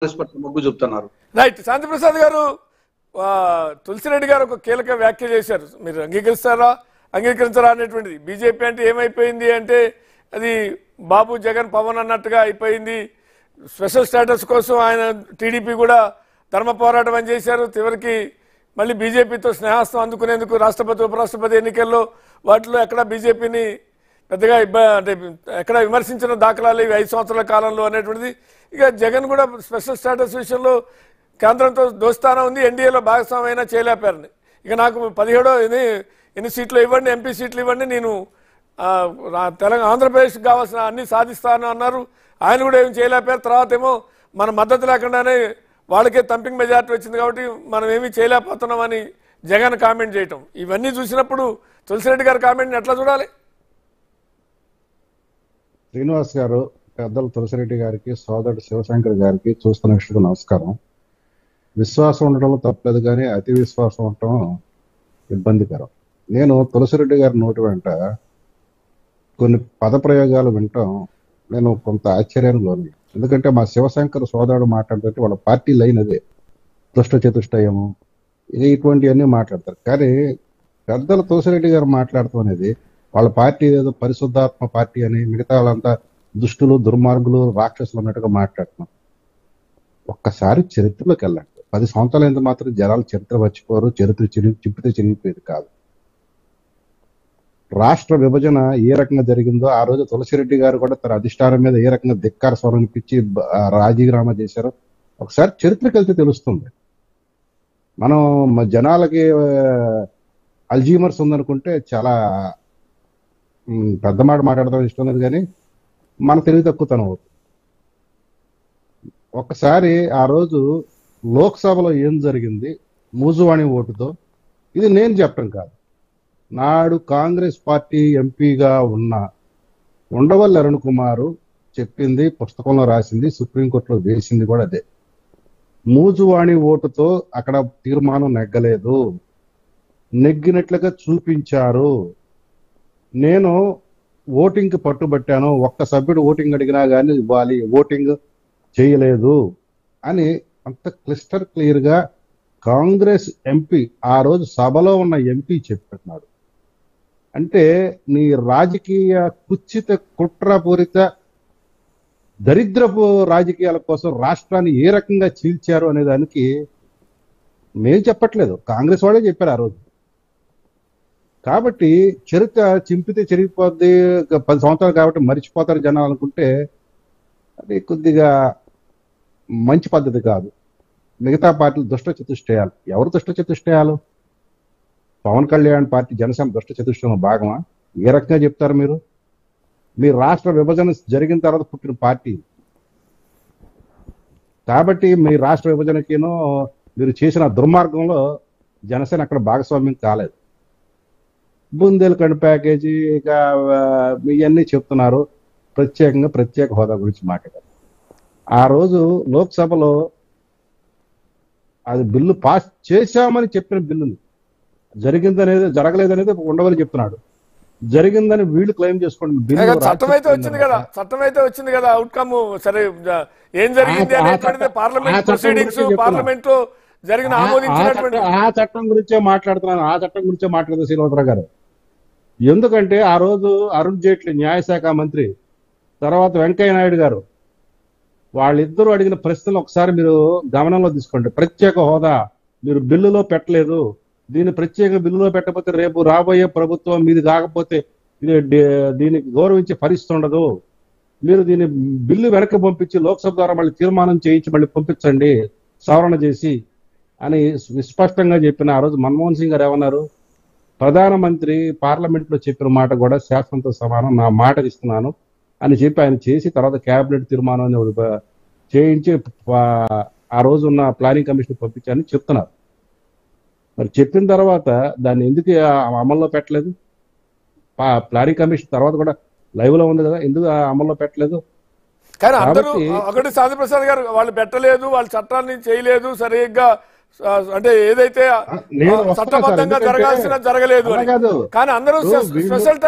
మొగ్గు చూపుతున్నారు. రైట్. శాంతిప్రసాద్ గారు, తులసిరెడ్డి గారు ఒక కీలక వ్యాఖ్య చేశారు. మీరు అంగీకరిస్తారా అంగీకరించరా అనేటువంటిది. బీజేపీ అంటే ఏమైపోయింది అంటే అది బాబు జగన్ పవన్ అన్నట్టుగా అయిపోయింది. స్పెషల్ స్టేటస్ కోసం ఆయన టీడీపీ కూడా ధర్మ పోరాటం అని చేశారు. చివరికి మళ్ళీ బీజేపీతో స్నేహస్తం అందుకునేందుకు రాష్ట్రపతి ఉపరాష్ట్రపతి ఎన్నికల్లో వాటిలో ఎక్కడ బీజేపీని పెద్దగా అంటే ఎక్కడ విమర్శించిన దాఖలాలు ఇవి 5 సంవత్సరాల కాలంలో అనేటువంటిది. ఇక జగన్ కూడా స్పెషల్ స్టేటస్ విషయంలో కేంద్రంతో దోస్తానా ఉంది, ఎన్డీఏలో భాగస్వామ్యం అయినా చేయలేపారని. ఇక నాకు 17 ఎన్ని సీట్లు ఇవ్వండి, ఎంపీ సీట్లు ఇవ్వండి, నేను తెలంగాణ ఆంధ్రప్రదేశ్కి కావాల్సిన అన్ని సాధిస్తాను అన్నారు. ఆయన కూడా ఏమి చేయలేపారు. తర్వాత ఏమో మన మద్దతు లేకుండానే వాళ్ళకే తంపింగ్ మెజార్టీ వచ్చింది కాబట్టి మనం ఏమీ చేయలేకపోతున్నామని జగన్ కామెంట్ చేయటం, ఇవన్నీ చూసినప్పుడు తులసిరెడ్డి గారి కామెంట్ని ఎట్లా చూడాలి? శ్రీనివాస్ గారు, పెద్దలు తులసిరెడ్డి గారికి, సోదరుడు శివశంకర్ గారికి చూస్తున్న విషయంలో నమస్కారం. విశ్వాసం ఉండటంలో తప్పలేదు, కానీ అతి విశ్వాసం ఉండటం ఇబ్బందికరం. నేను తులసిరెడ్డి గారి నోటి వెంట కొన్ని పదప్రయోగాలు వినటం నేను కొంత ఆశ్చర్యానికి లోని. ఎందుకంటే మా శివశంకర్ సోదరుడు మాట్లాడుతుంటే వాళ్ళ పార్టీ లైన్ అదే, దుష్ట చతుష్టయము ఇటువంటివన్నీ మాట్లాడతారు. కానీ పెద్దలు తులసిరెడ్డి గారు మాట్లాడటం అనేది వాళ్ళ పార్టీ ఏదో పరిశుద్ధాత్మ పార్టీ అని, మిగతా వాళ్ళంతా దుష్టులు దుర్మార్గులు రాక్షసులు అన్నట్టుగా మాట్లాడుతున్నాం. ఒక్కసారి చరిత్రలోకి వెళ్ళండి. 10 సంవత్సరాలు ఎంత మాత్రం జనాలు చరిత్ర మర్చిపోరు, చరిత్ర చింపితే చిరిగిపోయేది కాదు. రాష్ట్ర విభజన ఏ రకంగా జరిగిందో ఆ రోజు తులసిరెడ్డి గారు కూడా తన అధిష్టానం మీద ఏ రకంగా ధిక్కార స్వరం ఇప్పించి రాజీనామా చేశారో ఒకసారి చరిత్రకి వెళ్తే తెలుస్తుంది. మనం జనాలకి అల్జీమర్స్ ఉందనుకుంటే చాలా పెద్ద మాట మాట్లాడతాం ఇష్టం లేదు, కానీ మన తెలివి తక్కువతనం అవుతుంది. ఒక్కసారి ఆ రోజు లోక్సభలో ఏం జరిగింది మూజువాణి ఓటుతో, ఇది నేను చెప్పడం కాదు, నాడు కాంగ్రెస్ పార్టీ ఎంపీగా ఉన్న ఉండవల్లి అరుణ్ కుమార్ చెప్పింది, పుస్తకంలో రాసింది, సుప్రీంకోర్టులో వేసింది కూడా అదే. మూజువాణి ఓటుతో అక్కడ తీర్మానం నెగ్గలేదు, నెగ్గినట్లుగా చూపించారు. నేను ఓటింగ్కి పట్టుబట్టాను, ఒక్క సభ్యుడు ఓటింగ్ అడిగినా కానీ ఇవ్వాలి, ఓటింగ్ చేయలేదు అని అంత క్లిస్టర్ క్లియర్ గా కాంగ్రెస్ ఎంపీ, ఆ రోజు సభలో ఉన్న ఎంపీ చెప్తున్నాడు. అంటే నీ రాజకీయ కుత్సిత కుట్రపూరిత దరిద్రపు రాజకీయాల కోసం రాష్ట్రాన్ని ఏ రకంగా చీల్చారు అనే దానికి మేము చెప్పట్లేదు, కాంగ్రెస్ వాళ్ళే చెప్పారు ఆ రోజు. కాబట్టి చరిత్ర చింపితే చెరిగిపోద్ది, 10 సంవత్సరాలు కాబట్టి మర్చిపోతారు జనాలు అనుకుంటే అది కొద్దిగా మంచి పద్ధతి కాదు. మిగతా పార్టీలు దుష్ట చతుష్టయాలు. ఎవరు దుష్ట చతుష్టయాలు? పవన్ కళ్యాణ్ పార్టీ జనసేన దుష్ట చతుష్టయంలో భాగమా? ఏ రకంగా చెప్తారు మీరు? మీ రాష్ట్ర విభజన జరిగిన తర్వాత పుట్టిన పార్టీ కాబట్టి మీ రాష్ట్ర విభజనకినో మీరు చేసిన దుర్మార్గంలో జనసేన అక్కడ భాగస్వామ్యం కాలేదు. బుందేల్ఖండ్ ప్యాకేజీ ఇక ఇవన్నీ చెప్తున్నారు, ప్రత్యేక హోదా గురించి మాట్లాడారు. ఆ రోజు లోక్సభలో అది బిల్లు పాస్ చేశామని చెప్పిన బిల్లుని జరిగిందనేది జరగలేదనేది ఉండవని చెప్తున్నాడు, జరిగిందని వీళ్ళు క్లెయిమ్ చేసుకోండి. చట్టం అయితే వచ్చింది కదా, అవుట్కమ్ సరే ఏం జరిగింది అనేటువంటిది పార్లమెంట్ ప్రొసీడింగ్స్, పార్లమెంట్ లో జరిగిన ఆమోదించినటువంటి ఆ చట్టం గురించే మాట్లాడుతున్నాను, ఆ చట్టం గురించే మాట్లాడుతున్నారు శ్రీనివాసరావు గారు. ఎందుకంటే ఆ రోజు అరుణ్ జైట్లీ న్యాయశాఖ మంత్రి, తర్వాత వెంకయ్య నాయుడు గారు, వాళ్ళిద్దరూ అడిగిన ప్రశ్నలు ఒకసారి మీరు గమనంలో తీసుకోండి. ప్రత్యేక హోదా మీరు బిల్లులో పెట్టలేదు, దీన్ని ప్రత్యేక బిల్లులో పెట్టకపోతే రేపు రాబోయే ప్రభుత్వం మీది కాకపోతే దీనికి గౌరవించే పరిస్థితి ఉండదు, మీరు దీన్ని బిల్లు వెనక్కి పంపించి లోక్సభ ద్వారా మళ్ళీ తీర్మానం చేయించి మళ్ళీ పంపించండి సవరణ చేసి అని విస్పష్టంగా చెప్పిన ఆ రోజు మన్మోహన్ సింగ్ గారు ఏమన్నారు? ప్రధానమంత్రి పార్లమెంట్ లో చెప్పిన మాట కూడా శాసనంతో సమానం, నా మాట ఇస్తున్నాను అని చెప్పి ఆయన చేసి తర్వాత కేబినెట్ తీర్మానాన్ని చేయించి ఆ రోజు ఉన్న ప్లానింగ్ కమిషన్ పంపించారని చెప్తున్నారు. మరి చెప్పిన తర్వాత దాన్ని ఎందుకు అమల్లో పెట్టలేదు? ప్లానింగ్ కమిషన్ తర్వాత కూడా లైవ్ లో ఉంది కదా, ఎందుకు అమల్లో పెట్టలేదు? కానీ అందరూ ఒకటి శాంతిప్రసాద్ గారు, వాళ్ళు పెట్టలేదు, వాళ్ళ చట్టాన్ని చేయలేదు సరిగ్గా, అంటే ఏదైతే చట్టబద్ధంగా జరగాల్సిన జరగలేదు కానీ అందరూ స్పెషల్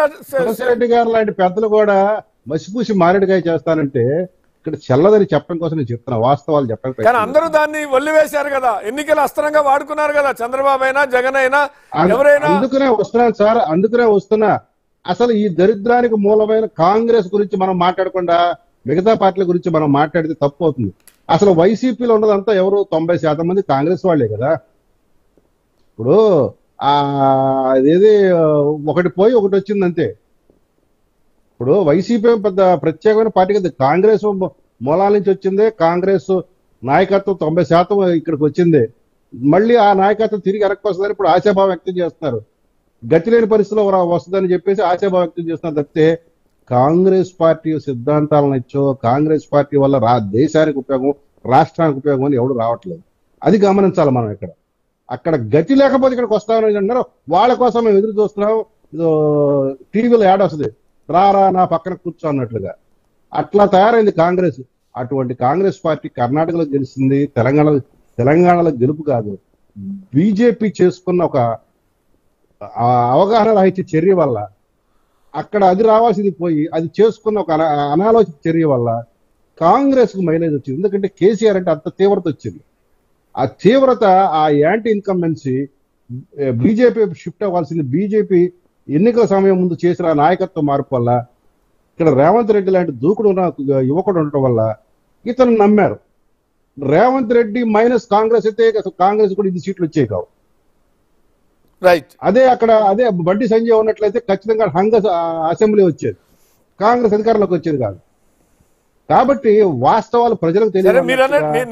రెడ్డి గారు లాంటి పెద్దలు కూడా మసిపూసి మారేడుకాయ చేస్తానంటే ఇక్కడ చెల్లదని చెప్పడం కోసం నేను చెప్తున్నా, వాస్తవాలు చెప్పడం కానీ అందరూ దాన్ని వల్లివేశారు కదా, ఎన్నికల అస్త్రంగా వాడుకున్నారు కదా, చంద్రబాబు అయినా జగన్ అయినా ఎవరైనా. అందుకనే వస్తున్నాను సార్, అందుకనే వస్తున్నా. అసలు ఈ దరిద్రానికి మూలమైన కాంగ్రెస్ గురించి మనం మాట్లాడకుండా మిగతా పార్టీల గురించి మనం మాట్లాడితే తప్పు అవుతుంది. అసలు వైసీపీలో ఉన్నదంతా ఎవరు? 90% మంది కాంగ్రెస్ వాళ్లే కదా. ఇప్పుడు అదేది ఒకటి పోయి ఒకటి వచ్చింది అంతే. ఇప్పుడు వైసీపీ పెద్ద ప్రత్యేకమైన పార్టీ కదా, కాంగ్రెస్ మూలాల నుంచి వచ్చిందే. కాంగ్రెస్ నాయకత్వం 90% ఇక్కడికి వచ్చింది. మళ్ళీ ఆ నాయకత్వం తిరిగి వెనక్కి వస్తుందని ఇప్పుడు ఆశాభావం వ్యక్తం చేస్తున్నారు. గతి లేని పరిస్థితిలో వస్తుందని చెప్పేసి ఆశాభావం వ్యక్తం చేస్తున్నారు తప్పితే కాంగ్రెస్ పార్టీ సిద్ధాంతాలను ఇచ్చో కాంగ్రెస్ పార్టీ వల్ల దేశానికి ఉపయోగం, రాష్ట్రానికి ఉపయోగం అని ఎవడు రావట్లేదు. అది గమనించాలి మనం. అక్కడ గతి లేకపోతే ఇక్కడికి వస్తామని అంటున్నారు. వాళ్ళ కోసం మేము ఎదురు చూస్తున్నాం. టీవీలో యాడ్ వస్తుంది, రారా నా పక్కన కూర్చో అన్నట్లుగా. అట్లా తయారైంది కాంగ్రెస్. అటువంటి కాంగ్రెస్ పార్టీ కర్ణాటకలో గెలిచింది, తెలంగాణలో గెలుపు కాదు. బీజేపీ చేసుకున్న ఒక అవగాహన రాహిత్య చర్య వల్ల అక్కడ అది రావాల్సింది పోయి అది చేసుకున్న ఒక అనాలోచిత చర్య వల్ల కాంగ్రెస్ కు మైలేజ్ వచ్చింది. ఎందుకంటే కేసీఆర్ అంటే అంత తీవ్రత వచ్చింది. ఆ తీవ్రత, ఆ యాంటీ ఇన్కంబెన్సీ బీజేపీ షిఫ్ట్ అవ్వాల్సింది. బీజేపీ ఎన్నికల సమయం ముందు చేసిన నాయకత్వ మార్పు వల్ల ఇక్కడ రేవంత్ రెడ్డి లాంటి దూకుడు యువకుడు ఉండటం వల్ల ఇతను నమ్మారు. రేవంత్ రెడ్డి మైనస్ కాంగ్రెస్ అయితే కాంగ్రెస్ కూడా 8 సీట్లు వచ్చాయి కావు. రైట్. అదే బండి సంజయ్ ఉన్నట్లయితే ఖచ్చితంగా అసెంబ్లీ వచ్చేది, కాంగ్రెస్ అధికారంలోకి వచ్చేది కాదు. కాబట్టి వాస్తవాలు ప్రజలకు తెలియదు.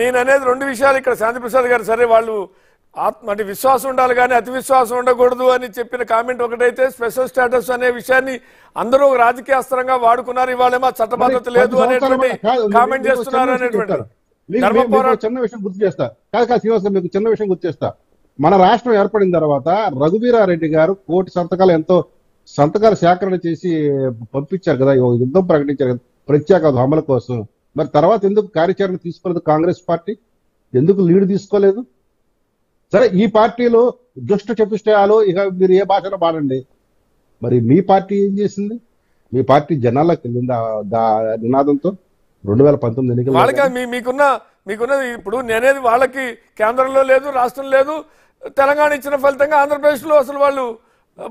నేను అనేది 2 విషయాలు ఇక్కడ. శాంతిప్రసాద్ గారు, సరే వాళ్ళు అంటే విశ్వాసం ఉండాలి కానీ అతి విశ్వాసం ఉండకూడదు అని చెప్పిన కామెంట్ ఒకటైతే, స్పెషల్ స్టేటస్ అనే విషయాన్ని అందరూ రాజకీయ అస్త్రంగా వాడుకున్నారు. ఇవాళేమో చట్టబద్ధత లేదు అనేటువంటి కామెంట్ చేస్తున్నారు అనేటువంటి చిన్న విషయం గుర్తు చేస్తా. శ్రీనివాస్, మీకు చిన్న విషయం గుర్తు చేస్తా. మన రాష్ట్రం ఏర్పడిన తర్వాత రఘువీరారెడ్డి గారు 1 కోటి సంతకాలు సేకరణ చేసి పంపించారు కదా, యుద్ధం ప్రకటించారు కదా ప్రత్యేక అమలు కోసం. మరి తర్వాత ఎందుకు కార్యాచరణ తీసుకోలేదు కాంగ్రెస్ పార్టీ? ఎందుకు లీడ్ తీసుకోలేదు? సరే, ఈ పార్టీలో దుష్ట చతుష్టయాలు ఇక మీరు ఏ భాషలో పాడండి. మరి మీ పార్టీ ఏం చేసింది? మీ పార్టీ జనాల్లోకి వెళ్ళింది నినాదంతో 2019 ఎన్నికలు. వాళ్ళకి మీకున్నది ఇప్పుడు నేనేది వాళ్ళకి కేంద్రంలో లేదు, రాష్ట్రం లేదు. తెలంగాణ ఇచ్చిన ఫలితంగా ఆంధ్రప్రదేశ్ లో అసలు వాళ్ళు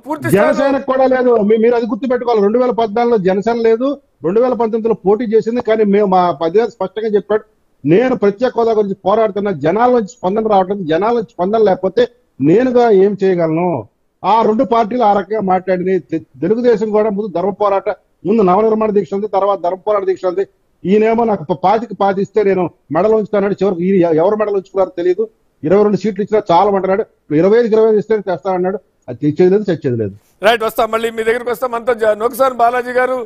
పూర్తి జనసేనకు కూడా లేదు. మీరు అది గుర్తు పెట్టుకోవాలి. 2014లో జనసేన లేదు, 2019లో పోటీ చేసింది. కానీ మేము మా 10 స్పష్టంగా చెప్పాడు, నేను ప్రత్యేక హోదా గురించి పోరాడుతున్నా. జనాల నుంచి స్పందన రావట్లేదు. జనాల నుంచి స్పందన లేకపోతే నేనుగా ఏం చేయగలను? ఆ 2 పార్టీలు ఆ రకంగా మాట్లాడినాయి. తెలుగుదేశం కూడా ముందు నవనిర్మాణ దీక్ష ఉంది, తర్వాత ధర్మ పోరాట దీక్ష ఉంది. ఈయనేమో నాకు 5 ఇస్తే నేను మెడలు ఉంచుతానని, చివరికి ఎవరు మెడలు ఉంచుకున్నారో తెలియదు. 22 సీట్లు ఇచ్చినా చాలా అంటున్నాడు. 25 ఇస్తే తెస్తానన్నాడు. అది తెచ్చేది లేదు, చచ్చేది లేదు. రైట్, వస్తాం మళ్ళీ మీ దగ్గరికి వస్తాం. అంతా నోకసాని బాలాజీ గారు